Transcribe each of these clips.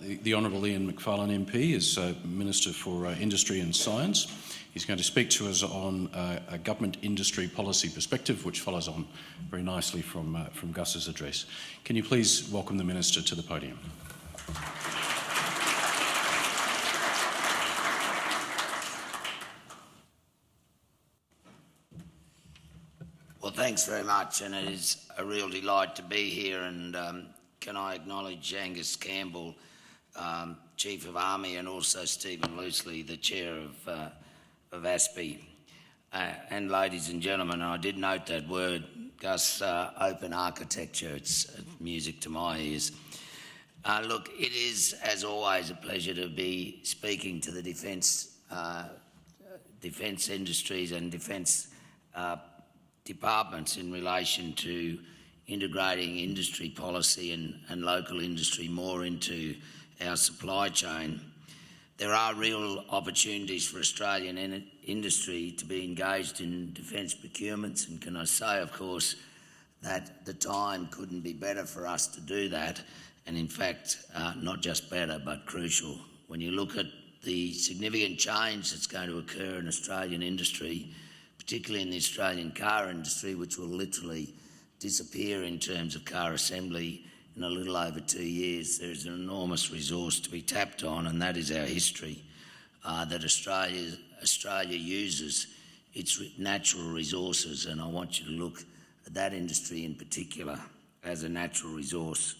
the Honourable Ian Macfarlane MP is Minister for Industry and Science. He's going to speak to us on a government industry policy perspective, which follows on very nicely from Gus's address. Can you please welcome the Minister to the podium? Well, thanks very much, and it is a real delight to be here. And can I acknowledge Angus Campbell, Chief of Army, and also Stephen Loosley, the Chair of ASPI. And ladies and gentlemen, I did note that word, Gus, open architecture. It's music to my ears. Look, it is, as always, a pleasure to be speaking to the defence industries and defence departments in relation to integrating industry policy and local industry more into our supply chain. There are real opportunities for Australian industry to be engaged in defence procurements, and can I say, of course, that the time couldn't be better for us to do that, and in fact, not just better, but crucial. When you look at the significant change that's going to occur in Australian industry, particularly in the Australian car industry, which will literally disappear in terms of car assembly in a little over 2 years, there is an enormous resource to be tapped on, and that is our history, that Australia uses its natural resources, and I want you to look at that industry in particular as a natural resource.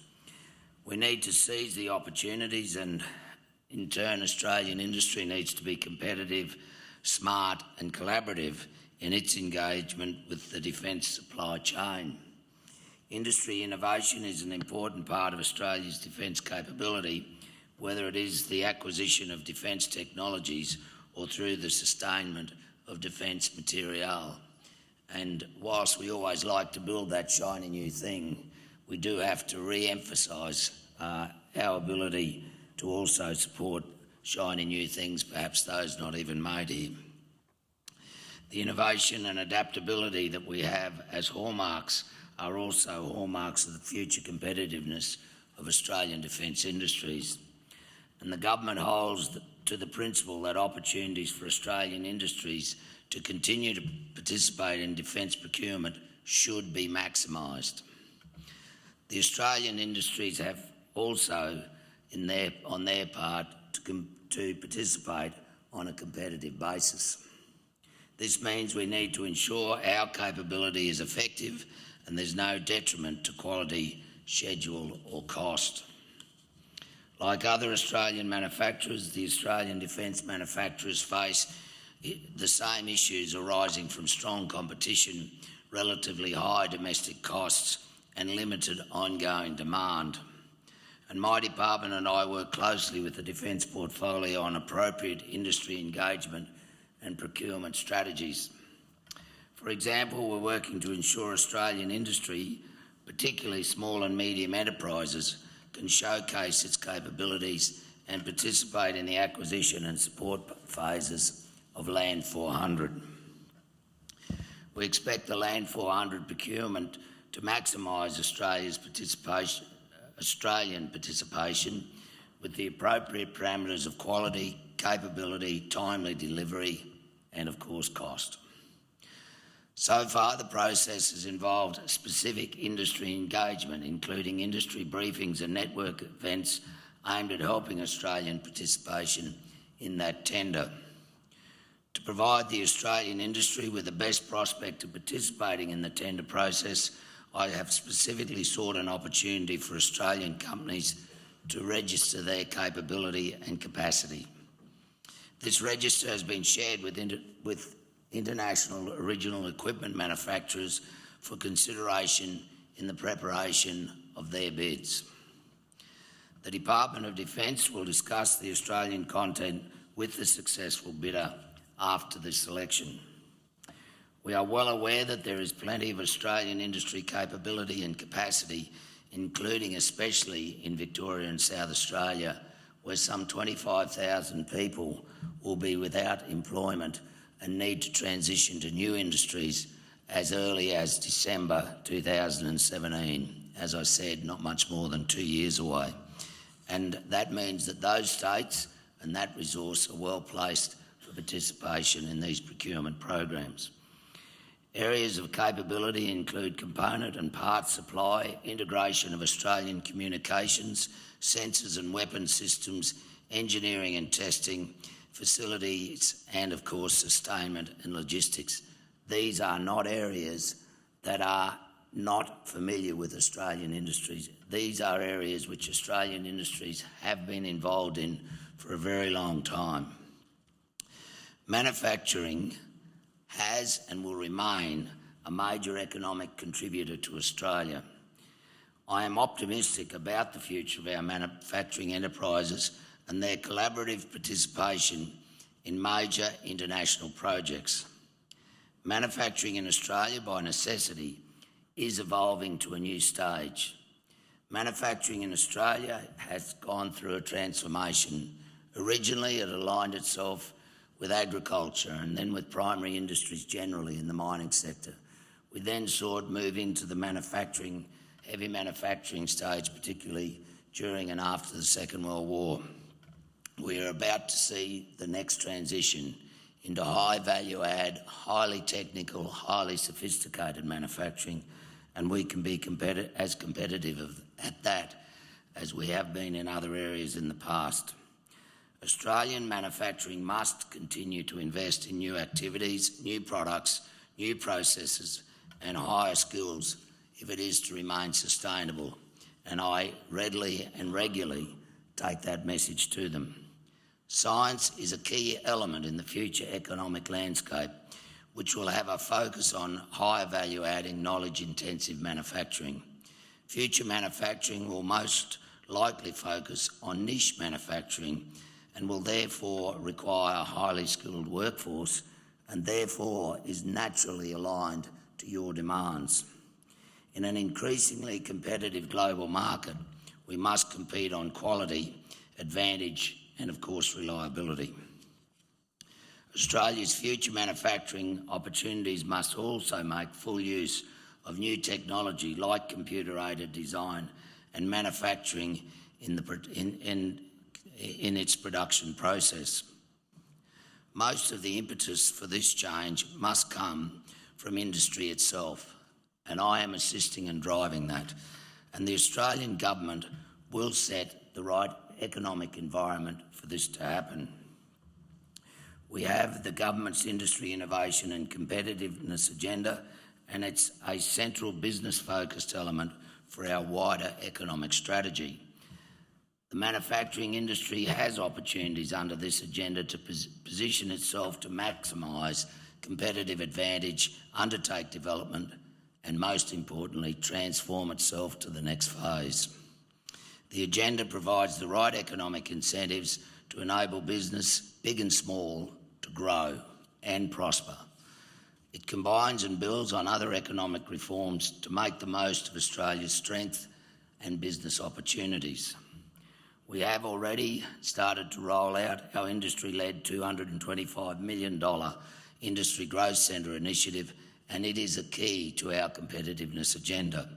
We need to seize the opportunities, and in turn Australian industry needs to be competitive, smart and collaborative in its engagement with the defence supply chain. Industry innovation is an important part of Australia's defence capability, whether it is the acquisition of defence technologies or through the sustainment of defence material. And whilst we always like to build that shiny new thing, we do have to re-emphasise our ability to also support shiny new things, perhaps those not even made here. The innovation and adaptability that we have as hallmarks are also hallmarks of the future competitiveness of Australian defence industries. And the government holds to the principle that opportunities for Australian industries to continue to participate in defence procurement should be maximised. The Australian industries have also, on their part, to participate on a competitive basis. This means we need to ensure our capability is effective and there's no detriment to quality, schedule or cost. Like other Australian manufacturers, the Australian defence manufacturers face the same issues arising from strong competition, relatively high domestic costs and limited ongoing demand. And my department and I work closely with the defence portfolio on appropriate industry engagement and procurement strategies. For example, we're working to ensure Australian industry, particularly small and medium enterprises, can showcase its capabilities and participate in the acquisition and support phases of Land 400. We expect the Land 400 procurement to maximise Australian participation with the appropriate parameters of quality, capability, timely delivery and of course cost. So far, the process has involved specific industry engagement, including industry briefings and network events aimed at helping Australian participation in that tender. To provide the Australian industry with the best prospect of participating in the tender process, I have specifically sought an opportunity for Australian companies to register their capability and capacity. This register has been shared with international original equipment manufacturers for consideration in the preparation of their bids. The Department of Defence will discuss the Australian content with the successful bidder after the selection. We are well aware that there is plenty of Australian industry capability and capacity, including especially in Victoria and South Australia, where some 25,000 people will be without employment and need to transition to new industries as early as December 2017. As I said, not much more than 2 years away. and that means that those states and that resource are well placed for participation in these procurement programs. Areas of capability include component and parts supply, integration of Australian communications, sensors and weapon systems, engineering and testing, facilities, and of course sustainment and logistics. These are not areas that are not familiar with Australian industries. These are areas which Australian industries have been involved in for a very long time. Manufacturing has and will remain a major economic contributor to Australia. I am optimistic about the future of our manufacturing enterprises and their collaborative participation in major international projects. Manufacturing in Australia, by necessity, is evolving to a new stage. Manufacturing in Australia has gone through a transformation. Originally, it aligned itself with agriculture and then with primary industries generally in the mining sector. We then saw it move into the heavy manufacturing stage, particularly during and after the Second World War. We are about to see the next transition into high value add, highly technical, highly sophisticated manufacturing, and we can be competitive at that as we have been in other areas in the past. Australian manufacturing must continue to invest in new activities, new products, new processes and higher skills if it is to remain sustainable, and I readily and regularly take that message to them. Science is a key element in the future economic landscape, which will have a focus on higher value adding, knowledge intensive manufacturing. Future manufacturing will most likely focus on niche manufacturing and will therefore require a highly skilled workforce and therefore is naturally aligned to your demands. In an increasingly competitive global market, we must compete on quality, advantage and of course reliability. Australia's future manufacturing opportunities must also make full use of new technology like computer-aided design and manufacturing in its production process. Most of the impetus for this change must come from industry itself, and I am assisting and driving that. And the Australian government will set the right economic environment for this to happen. We have the government's industry innovation and competitiveness agenda, and it's a central business-focused element for our wider economic strategy. The manufacturing industry has opportunities under this agenda to position itself to maximise competitive advantage, undertake development, and most importantly, transform itself to the next phase. The agenda provides the right economic incentives to enable business, big and small, to grow and prosper. It combines and builds on other economic reforms to make the most of Australia's strength and business opportunities. We have already started to roll out our industry-led $225 million Industry Growth Centre initiative, and it is a key to our competitiveness agenda.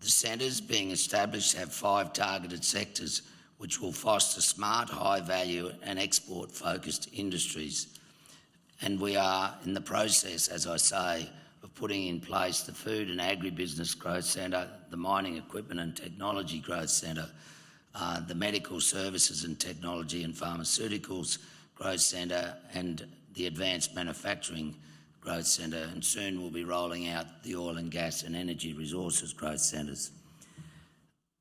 The centres being established have 5 targeted sectors which will foster smart, high-value and export-focused industries. And we are in the process, as I say, of putting in place the Food and Agribusiness Growth Centre, the Mining Equipment and Technology Growth Centre, the Medical Services and Technology and Pharmaceuticals Growth Centre and the Advanced Manufacturing Growth Centre, and soon we'll be rolling out the Oil and Gas and Energy Resources Growth Centres.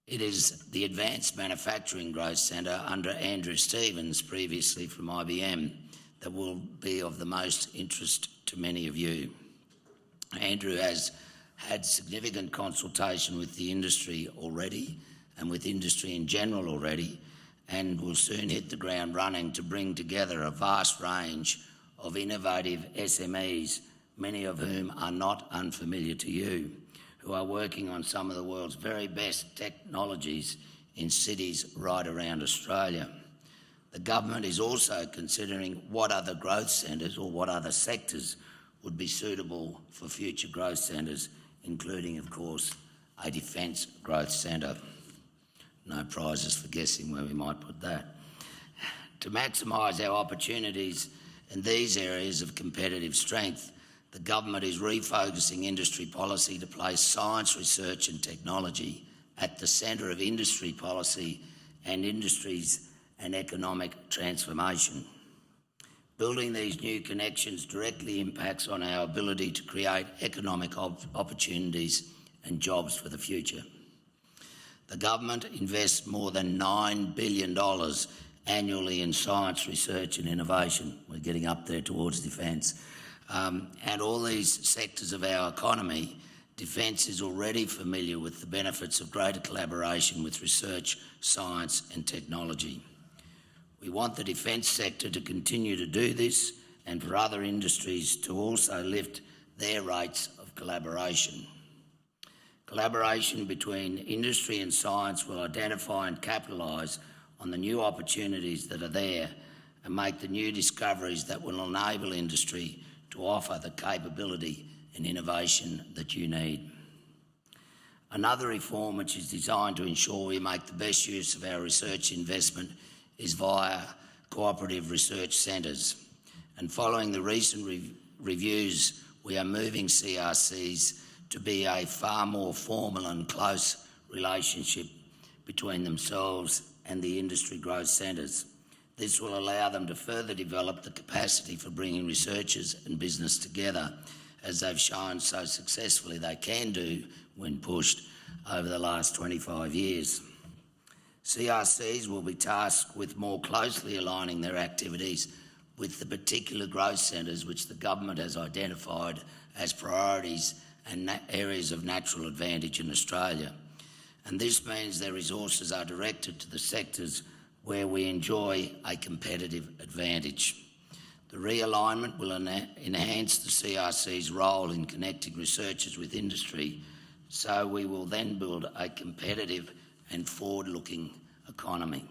It is the Advanced Manufacturing Growth Centre under Andrew Stevens, previously from IBM, that will be of the most interest to many of you. Andrew has had significant consultation with the industry already and with industry in general already, and will soon hit the ground running to bring together a vast range of innovative SMEs, many of whom are not unfamiliar to you, who are working on some of the world's very best technologies in cities right around Australia. The government is also considering what other growth centres or what other sectors would be suitable for future growth centres, including, of course, a defence growth centre. no prizes for guessing where we might put that. To maximise our opportunities in these areas of competitive strength, the government is refocusing industry policy to place science, research and technology at the centre of industry policy and industries and economic transformation. Building these new connections directly impacts on our ability to create economic opportunities and jobs for the future. The government invests more than $9 billion annually in science, research and innovation. We're getting up there towards defence. And all these sectors of our economy, defence is already familiar with the benefits of greater collaboration with research, science and technology. We want the defence sector to continue to do this and for other industries to also lift their rates of collaboration. Collaboration between industry and science will identify and capitalise on the new opportunities that are there and make the new discoveries that will enable industry to offer the capability and innovation that you need. Another reform which is designed to ensure we make the best use of our research investment is via cooperative research centres. And following the recent reviews, we are moving CRCs to be a far more formal and close relationship between themselves and the industry growth centres. This will allow them to further develop the capacity for bringing researchers and business together, as they've shown so successfully they can do when pushed over the last 25 years. CRCs will be tasked with more closely aligning their activities with the particular growth centres which the government has identified as priorities and areas of natural advantage in Australia. And this means their resources are directed to the sectors where we enjoy a competitive advantage. The realignment will enhance the CRC's role in connecting researchers with industry, so we will then build a competitive and forward-looking economy.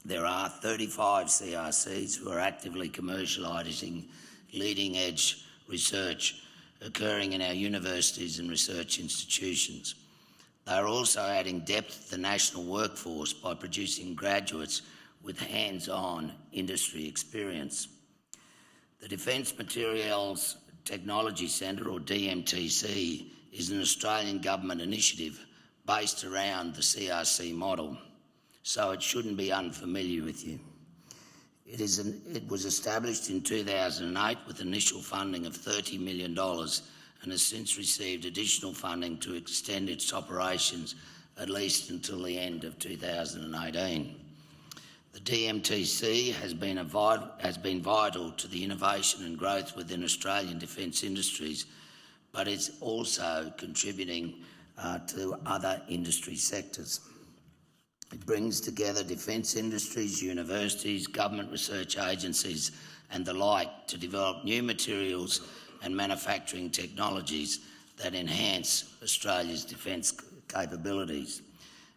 There are 35 CRCs who are actively commercialising leading-edge research occurring in our universities and research institutions. They are also adding depth to the national workforce by producing graduates with hands-on industry experience. The Defence Materials Technology Centre, or DMTC, is an Australian government initiative based around the CRC model, so it shouldn't be unfamiliar with you. It was established in 2008 with initial funding of $30 million and has since received additional funding to extend its operations at least until the end of 2018. The DMTC has been vital to the innovation and growth within Australian defence industries, but it's also contributing to other industry sectors. It brings together defence industries, universities, government research agencies and the like to develop new materials and manufacturing technologies that enhance Australia's defence capabilities.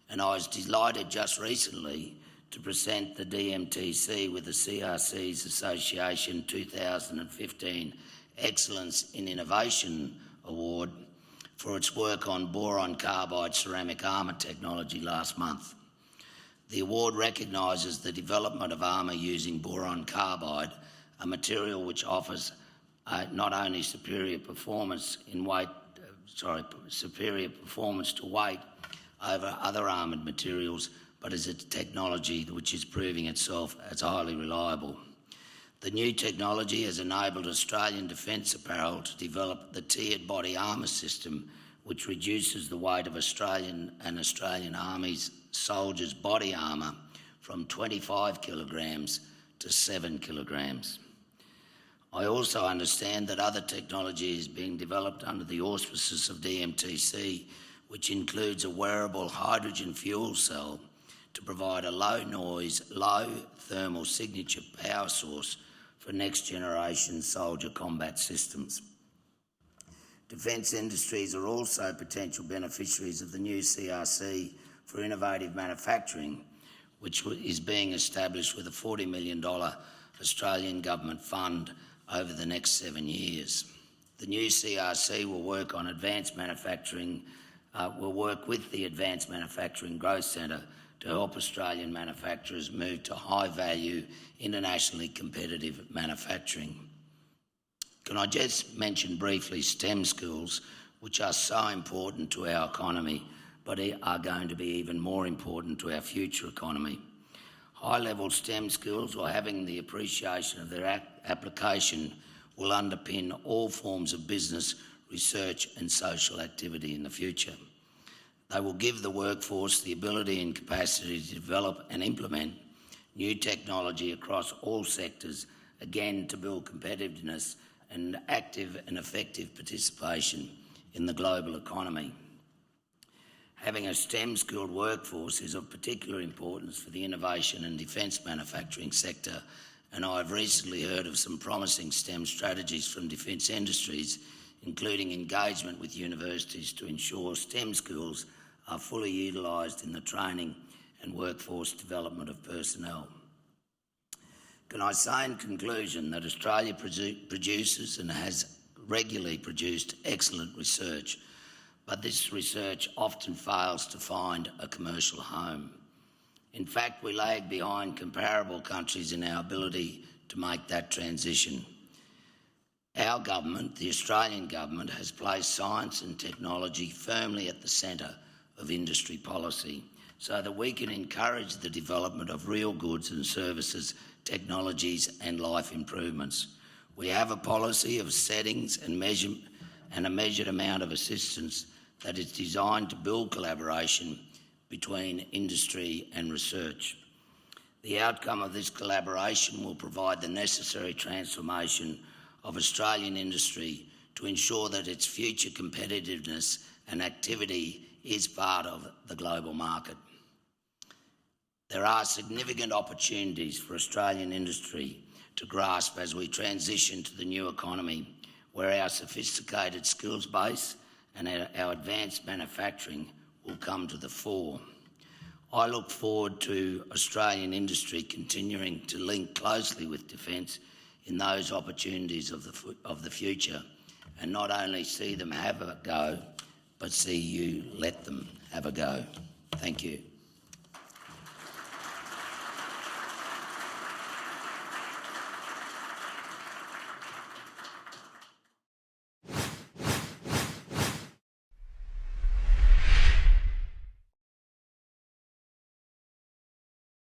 And I was delighted just recently to present the DMTC with the CRC's Association 2015 Excellence in Innovation Award for its work on boron carbide ceramic armour technology last month. The award recognises the development of armour using boron carbide, a material which offers not only superior performance to weight over other armoured materials, but is a technology which is proving itself as highly reliable. The new technology has enabled Australian Defence Apparel to develop the tiered body armour system, which reduces the weight of Australian Army's soldiers' body armour from 25 kilograms to 7 kilograms. I also understand that other technology is being developed under the auspices of DMTC, which includes a wearable hydrogen fuel cell to provide a low-noise, low-thermal signature power source for next-generation soldier combat systems. Defence industries are also potential beneficiaries of the new CRC for innovative manufacturing, which is being established with a $40 million Australian government fund over the next 7 years. The new CRC will work on advanced manufacturing will work with the Advanced Manufacturing Growth Centre to help Australian manufacturers move to high-value, internationally competitive manufacturing. Can I just mention briefly STEM skills, which are so important to our economy, but are going to be even more important to our future economy. High-level STEM skills, or having the appreciation of their application, will underpin all forms of business, research and social activity in the future. They will give the workforce the ability and capacity to develop and implement new technology across all sectors, again to build competitiveness and active and effective participation in the global economy. Having a STEM-skilled workforce is of particular importance for the innovation and defence manufacturing sector, and I have recently heard of some promising STEM strategies from defence industries, including engagement with universities to ensure STEM skills are fully utilised in the training and workforce development of personnel. Can I say in conclusion that Australia produces and has regularly produced excellent research, but this research often fails to find a commercial home. In fact, we lag behind comparable countries in our ability to make that transition. Our government, the Australian government, has placed science and technology firmly at the centre of industry policy so that we can encourage the development of real goods and services, technologies and life improvements. We have a policy of settings and a measured amount of assistance that is designed to build collaboration between industry and research. The outcome of this collaboration will provide the necessary transformation of Australian industry to ensure that its future competitiveness and activity is part of the global market. There are significant opportunities for Australian industry to grasp as we transition to the new economy, where our sophisticated skills base and our advanced manufacturing will come to the fore. I look forward to Australian industry continuing to link closely with defence in those opportunities of the future, and not only see them have a go, but see you let them have a go. Thank you.